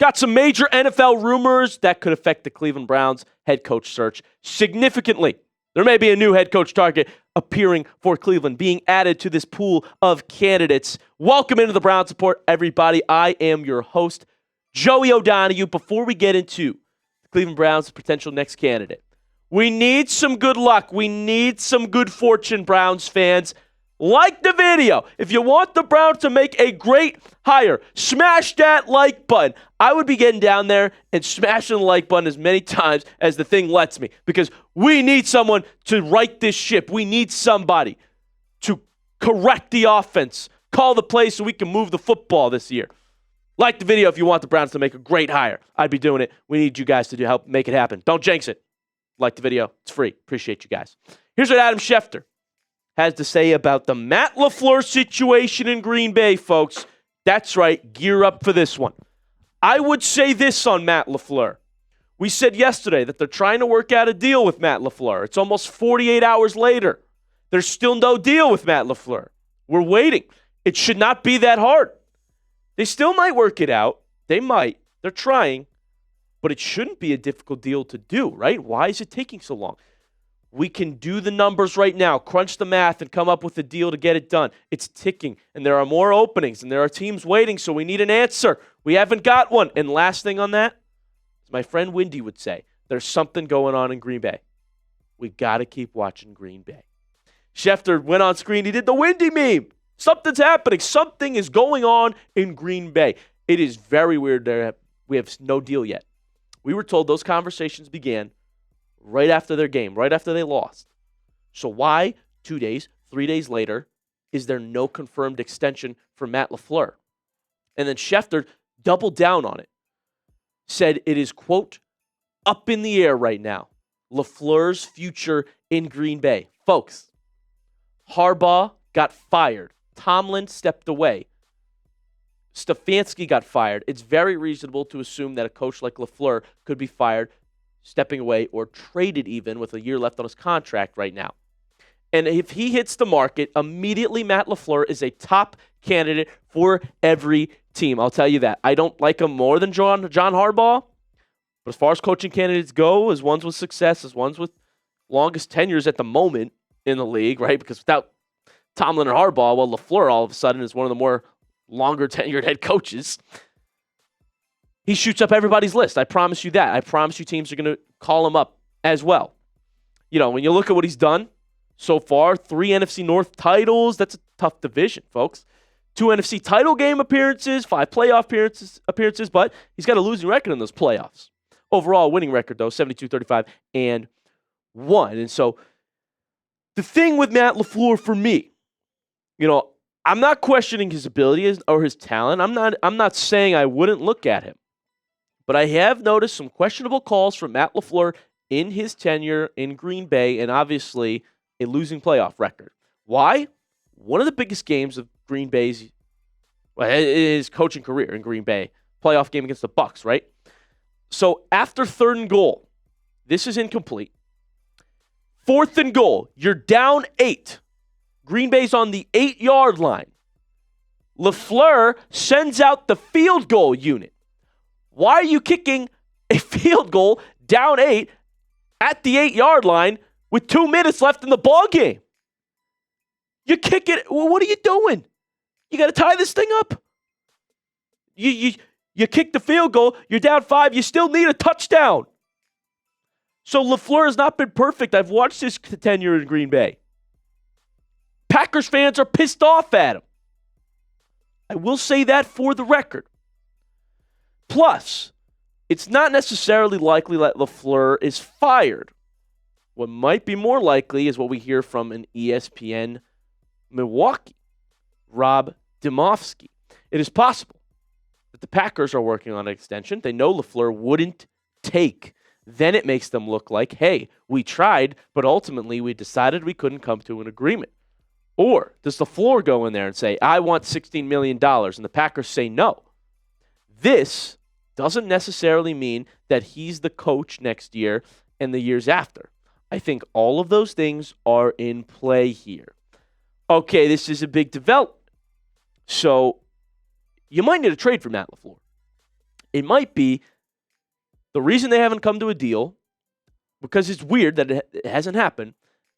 got some major NFL rumors that could affect the Cleveland Browns head coach search significantly. There may be a new head coach target appearing for Cleveland, being added to this pool of candidates. Welcome into the Browns Report, everybody. I am your host, Joey O'Donoghue. Before we get into the Cleveland Browns' potential next candidate, we need some good luck. We need some good fortune, Browns fans. Like the video. If you want the Browns to make a great hire, smash that like button. I would be getting down there and smashing the like button as many times as the thing lets me, because we need someone to right this ship. We need somebody to correct the offense, call the plays so we can move the football this year. Like the video if you want the Browns to make a great hire. I'd be doing it. We need you guys to help make it happen. Don't jinx it. Like the video. It's free. Appreciate you guys. Here's what Adam Schefter has to say about the Matt LaFleur situation in Green Bay, folks. That's right. Gear up for this one. I would say this on Matt LaFleur. We said yesterday that they're trying to work out a deal with Matt LaFleur. It's almost 48 hours later. There's still no deal with Matt LaFleur. We're waiting. It should not be that hard. They still might work it out. They might. They're trying. But it shouldn't be a difficult deal to do, right? Why is it taking so long? We can do the numbers right now, crunch the math, and come up with a deal to get it done. It's ticking, and there are more openings, and there are teams waiting, so we need an answer. We haven't got one. And last thing on that, as my friend Wendy would say, there's something going on in Green Bay. We got to keep watching Green Bay. Schefter went on screen. He did the Wendy meme. Something's happening. Something is going on in Green Bay. It is very weird that we have no deal yet. We were told those conversations began right after their game, right after they lost. So why, 2 days, 3 days later, is there no confirmed extension for Matt LaFleur? And then Schefter doubled down on it. Said it is, quote, up in the air right now. LaFleur's future in Green Bay. Folks, Harbaugh got fired. Tomlin stepped away. Stefanski got fired. It's very reasonable to assume that a coach like LaFleur could be fired, stepping away, or traded even with a year left on his contract right now. And if he hits the market, immediately Matt LaFleur is a top candidate for every team. I'll tell you that. I don't like him more than John Harbaugh, but as far as coaching candidates go, as ones with success, as ones with longest tenures at the moment in the league, right? Because without Tomlin and Harbaugh, well, LaFleur all of a sudden is one of the more longer tenured head coaches. He shoots up everybody's list. I promise you that. I promise you teams are going to call him up as well. You know, when you look at what he's done so far, 3 NFC North titles, that's a tough division, folks. 2 NFC title game appearances, 5 playoff appearances, but he's got a losing record in those playoffs. Overall winning record, though, 72-35-1. And so the thing with Matt LaFleur for me, you know, I'm not questioning his ability or his talent. I'm not saying I wouldn't look at him. But I have noticed some questionable calls from Matt LaFleur in his tenure in Green Bay, and obviously a losing playoff record. Why? One of the biggest games of Green Bay's his coaching career in Green Bay, playoff game against the Bucs, right? So after 3rd and goal, this is incomplete. 4th and goal, you're down 8. Green Bay's on the 8-yard line. LaFleur sends out the field goal unit. Why are you kicking a field goal down 8 at the 8-yard line with 2 minutes left in the ball game? You kick it. Well, what are you doing? You got to tie this thing up. You kick the field goal. You're down 5. You still need a touchdown. So LaFleur has not been perfect. I've watched his tenure in Green Bay. Packers fans are pissed off at him. I will say that for the record. Plus, it's not necessarily likely that LaFleur is fired. What might be more likely is what we hear from an ESPN Milwaukee, Rob Demovsky. It is possible that the Packers are working on an extension. They know LaFleur wouldn't take. Then it makes them look like, hey, we tried, but ultimately we decided we couldn't come to an agreement. Or does LaFleur go in there and say, I want $16 million, and the Packers say no? This doesn't necessarily mean that he's the coach next year and the years after. I think all of those things are in play here. Okay, this is a big development. So you might need a trade for Matt LaFleur. It might be the reason they haven't come to a deal, because it's weird that it hasn't happened.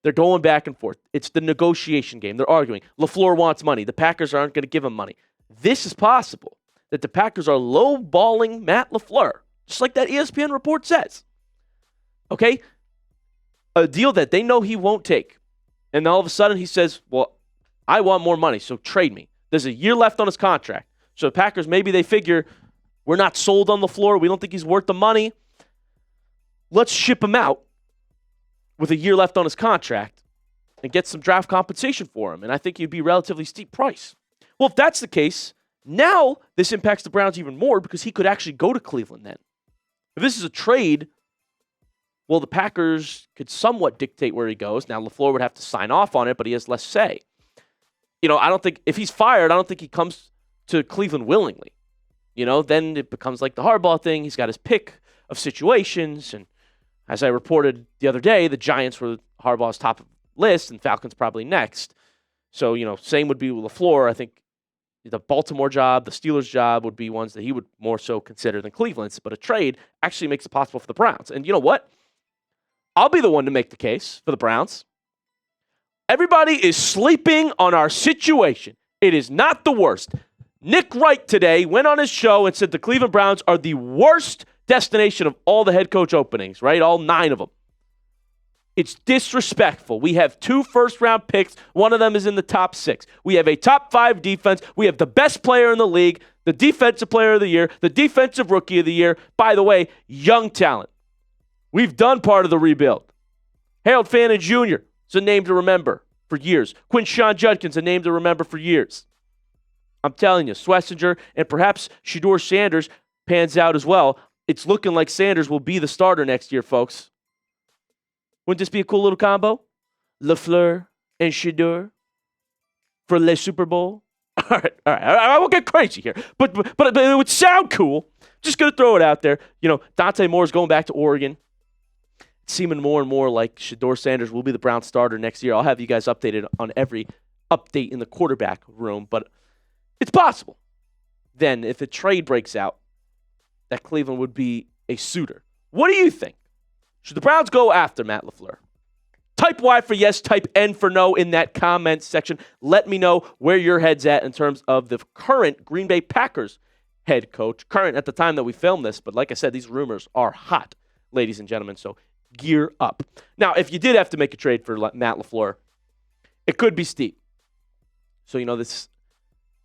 They're going back and forth. It's the negotiation game. They're arguing. LaFleur wants money. The Packers aren't going to give him money. This is possible, that the Packers are lowballing Matt LaFleur, just like that ESPN report says. Okay? A deal that they know he won't take. And all of a sudden he says, well, I want more money, so trade me. There's a year left on his contract. So the Packers, maybe they figure, we're not sold on LaFleur. We don't think he's worth the money. Let's ship him out with a year left on his contract and get some draft compensation for him. And I think he'd be a relatively steep price. Well, if that's the case, now this impacts the Browns even more because he could actually go to Cleveland then. If this is a trade, well, the Packers could somewhat dictate where he goes. Now, LaFleur would have to sign off on it, but he has less say. I don't think, if he's fired, I don't think he comes to Cleveland willingly. Then it becomes like the Harbaugh thing. He's got his pick of situations. And as I reported the other day, the Giants were Harbaugh's top list and Falcons probably next. So, same would be with LaFleur. I think the Baltimore job, the Steelers job would be ones that he would more so consider than Cleveland's. But a trade actually makes it possible for the Browns. And you know what? I'll be the one to make the case for the Browns. Everybody is sleeping on our situation. It is not the worst. Nick Wright today went on his show and said the Cleveland Browns are the worst destination of all the head coach openings, right? All 9 of them. It's disrespectful. We have 2 first-round picks. One of them is in the top 6. We have a top 5 defense. We have the best player in the league, the defensive player of the year, the defensive rookie of the year. By the way, young talent. We've done part of the rebuild. Harold Fannin Jr. is a name to remember for years. Quinshon Judkins, a name to remember for years. I'm telling you, Schlesinger and perhaps Shedeur Sanders pans out as well. It's looking like Sanders will be the starter next year, folks. Wouldn't this be a cool little combo? LaFleur and Shedeur for Le Super Bowl? All right. I won't get crazy here, but it would sound cool. Just going to throw it out there. Dante Moore's going back to Oregon. It's seeming more and more like Shedeur Sanders will be the Browns starter next year. I'll have you guys updated on every update in the quarterback room, but it's possible. Then, if a trade breaks out, that Cleveland would be a suitor. What do you think? Should the Browns go after Matt LaFleur? Type Y for yes, type N for no in that comment section. Let me know where your head's at in terms of the current Green Bay Packers head coach. Current at the time that we filmed this, but like I said, these rumors are hot, ladies and gentlemen, so gear up. Now, if you did have to make a trade for Matt LaFleur, it could be steep. So, this,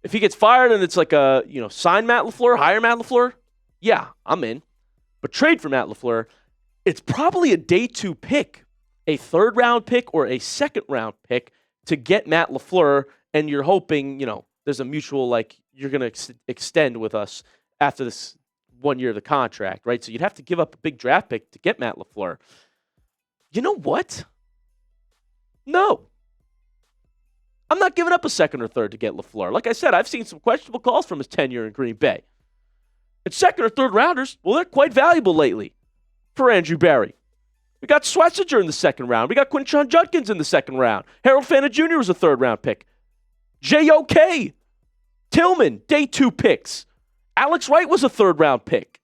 if he gets fired and it's like sign Matt LaFleur, hire Matt LaFleur, yeah, I'm in. But trade for Matt LaFleur, it's probably a day 2 pick, a 3rd round pick or a 2nd round pick to get Matt LaFleur, and you're hoping, there's a mutual, you're going to extend with us after this 1 year of the contract, right? So you'd have to give up a big draft pick to get Matt LaFleur. You know what? No. I'm not giving up a 2nd or 3rd to get LaFleur. Like I said, I've seen some questionable calls from his tenure in Green Bay. And 2nd or 3rd rounders, well, they're quite valuable lately for Andrew Berry. We got Schlesinger in the 2nd round. We got Quinshon Judkins in the 2nd round. Harold Fannin Jr. was a 3rd round pick. J.O.K. Tillman, day 2 picks. Alex Wright was a 3rd round pick.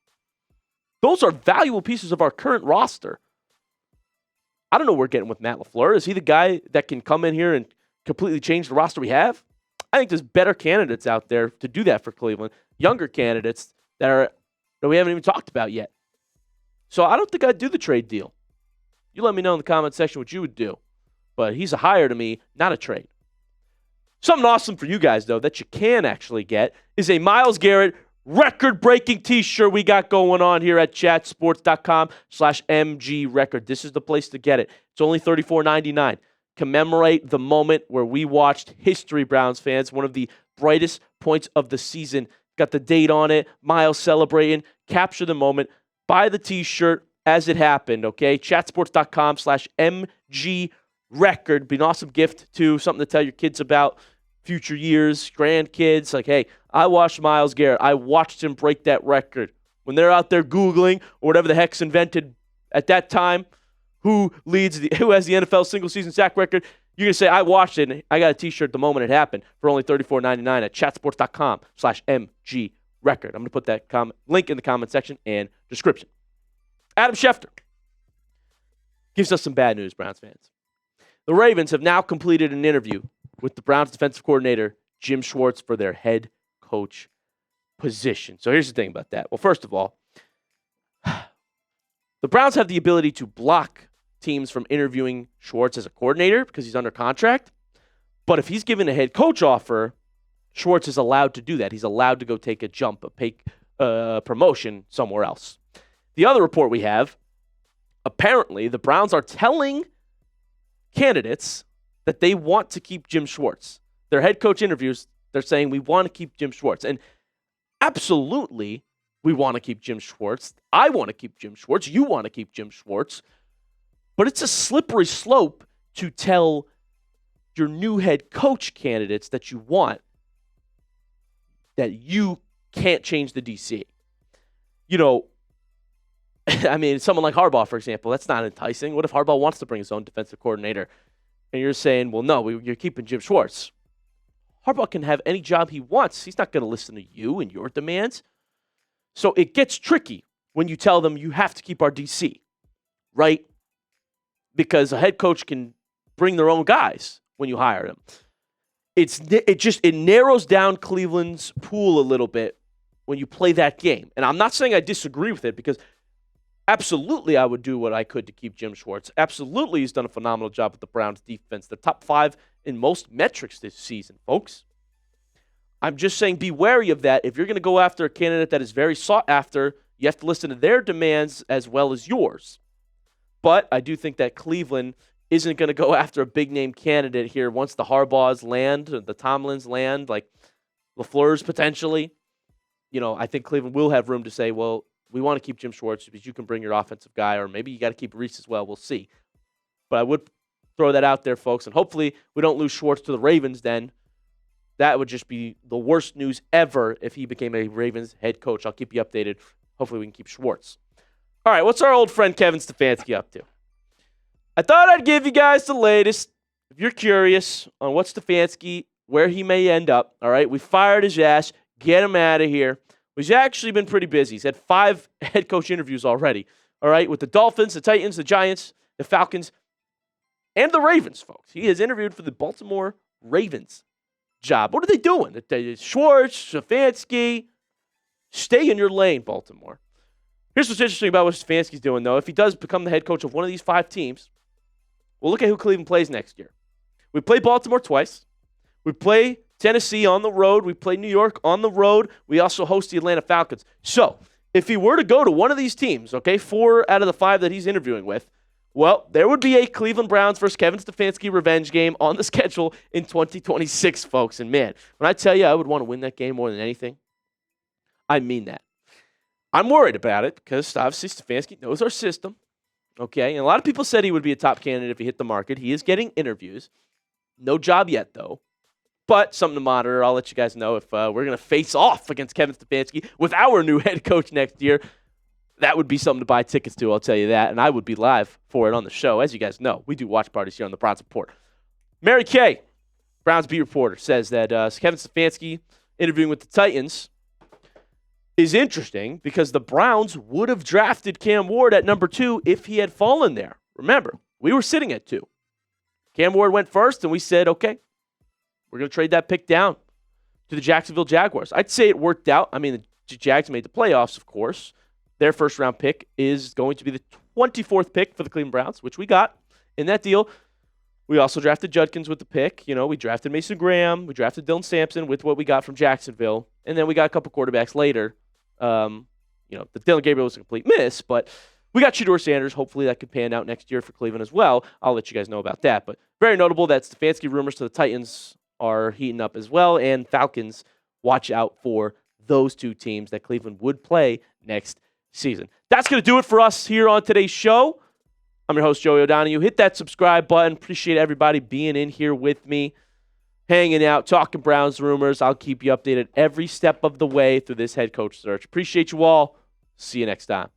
Those are valuable pieces of our current roster. I don't know what we're getting with Matt LaFleur. Is he the guy that can come in here and completely change the roster we have? I think there's better candidates out there to do that for Cleveland. Younger candidates that we haven't even talked about yet. So I don't think I'd do the trade deal. You let me know in the comment section what you would do. But he's a hire to me, not a trade. Something awesome for you guys, though, that you can actually get is a Myles Garrett record-breaking t-shirt we got going on here at chatsports.com/MGRecord. This is the place to get it. It's only $34.99. Commemorate the moment where we watched history, Browns fans, one of the brightest points of the season. Got the date on it, Miles celebrating. Capture the moment. Buy the t-shirt as it happened, okay? Chatsports.com/MGRecord. Be an awesome gift, too. Something to tell your kids about. Future years, grandkids. Like, hey, I watched Myles Garrett. I watched him break that record. When they're out there Googling or whatever the heck's invented at that time, who has the NFL single-season sack record, you're going to say, I watched it, and I got a t-shirt the moment it happened for only $34.99 at chatsports.com/MGRecord. record. I'm going to put that link in the comment section and description. Adam Schefter gives us some bad news, Browns fans. The Ravens have now completed an interview with the Browns defensive coordinator, Jim Schwartz, for their head coach position. So here's the thing about that. Well, first of all, the Browns have the ability to block teams from interviewing Schwartz as a coordinator because he's under contract. But if he's given a head coach offer, Schwartz is allowed to do that. He's allowed to go take a jump, a promotion somewhere else. The other report we have, apparently the Browns are telling candidates that they want to keep Jim Schwartz. Their head coach interviews, they're saying we want to keep Jim Schwartz. And absolutely, we want to keep Jim Schwartz. I want to keep Jim Schwartz. You want to keep Jim Schwartz. But it's a slippery slope to tell your new head coach candidates that you want that you can't change the DC. You know, I mean, someone like Harbaugh, for example, that's not enticing. What if Harbaugh wants to bring his own defensive coordinator? And you're saying, well, no, you're keeping Jim Schwartz. Harbaugh can have any job he wants. He's not going to listen to you and your demands. So it gets tricky when you tell them you have to keep our DC, right? Because a head coach can bring their own guys when you hire them. It narrows down Cleveland's pool a little bit when you play that game. And I'm not saying I disagree with it, because absolutely I would do what I could to keep Jim Schwartz. Absolutely he's done a phenomenal job with the Browns defense. They're top 5 in most metrics this season, folks. I'm just saying be wary of that. If you're going to go after a candidate that is very sought after, you have to listen to their demands as well as yours. But I do think that Cleveland isn't going to go after a big-name candidate here once the Harbaughs land, the Tomlins land, like LaFleur's potentially. You know, I think Cleveland will have room to say, well, we want to keep Jim Schwartz because you can bring your offensive guy, or maybe you got to keep Reese as well. We'll see. But I would throw that out there, folks, and hopefully we don't lose Schwartz to the Ravens then. That would just be the worst news ever if he became a Ravens head coach. I'll keep you updated. Hopefully we can keep Schwartz. All right, what's our old friend Kevin Stefanski up to? I thought I'd give you guys the latest. If you're curious on what Stefanski, where he may end up, all right, we fired his ass. Get him out of here. He's actually been pretty busy. He's had 5 head coach interviews already, all right, with the Dolphins, the Titans, the Giants, the Falcons, and the Ravens, folks. He has interviewed for the Baltimore Ravens job. What are they doing? Schwartz, Stefanski, stay in your lane, Baltimore. Here's what's interesting about what Stefanski's doing, though. If he does become the head coach of one of these 5 teams, well, look at who Cleveland plays next year. We play Baltimore twice. We play Tennessee on the road. We play New York on the road. We also host the Atlanta Falcons. So if he were to go to one of these teams, okay, 4 out of the 5 that he's interviewing with, well, there would be a Cleveland Browns versus Kevin Stefanski revenge game on the schedule in 2026, folks. And, man, when I tell you I would want to win that game more than anything, I mean that. I'm worried about it because, obviously, Stefanski knows our system, okay? And a lot of people said he would be a top candidate if he hit the market. He is getting interviews. No job yet, though. But something to monitor. I'll let you guys know if we're going to face off against Kevin Stefanski with our new head coach next year. That would be something to buy tickets to, I'll tell you that. And I would be live for it on the show. As you guys know, we do watch parties here on the Browns Report. Mary Kay, Browns beat reporter, says that Kevin Stefanski interviewing with the Titans is interesting because the Browns would have drafted Cam Ward at number 2 if he had fallen there. Remember, we were sitting at 2. Cam Ward went first, and we said, okay, we're going to trade that pick down to the Jacksonville Jaguars. I'd say it worked out. I mean, the Jags made the playoffs, of course. Their first-round pick is going to be the 24th pick for the Cleveland Browns, which we got in that deal. We also drafted Judkins with the pick. You know, we drafted Mason Graham. We drafted Dylan Sampson with what we got from Jacksonville. And then we got a couple quarterbacks later. You know, the Dylan Gabriel was a complete miss, but we got Shedeur Sanders. Hopefully that could pan out next year for Cleveland as well. I'll let you guys know about that. But very notable that Stefanski rumors to the Titans are heating up as well. And Falcons, watch out for those 2 teams that Cleveland would play next season. That's going to do it for us here on today's show. I'm your host, Joey O'Donoghue. Hit that subscribe button. Appreciate everybody being in here with me, hanging out, talking Browns rumors. I'll keep you updated every step of the way through this head coach search. Appreciate you all. See you next time.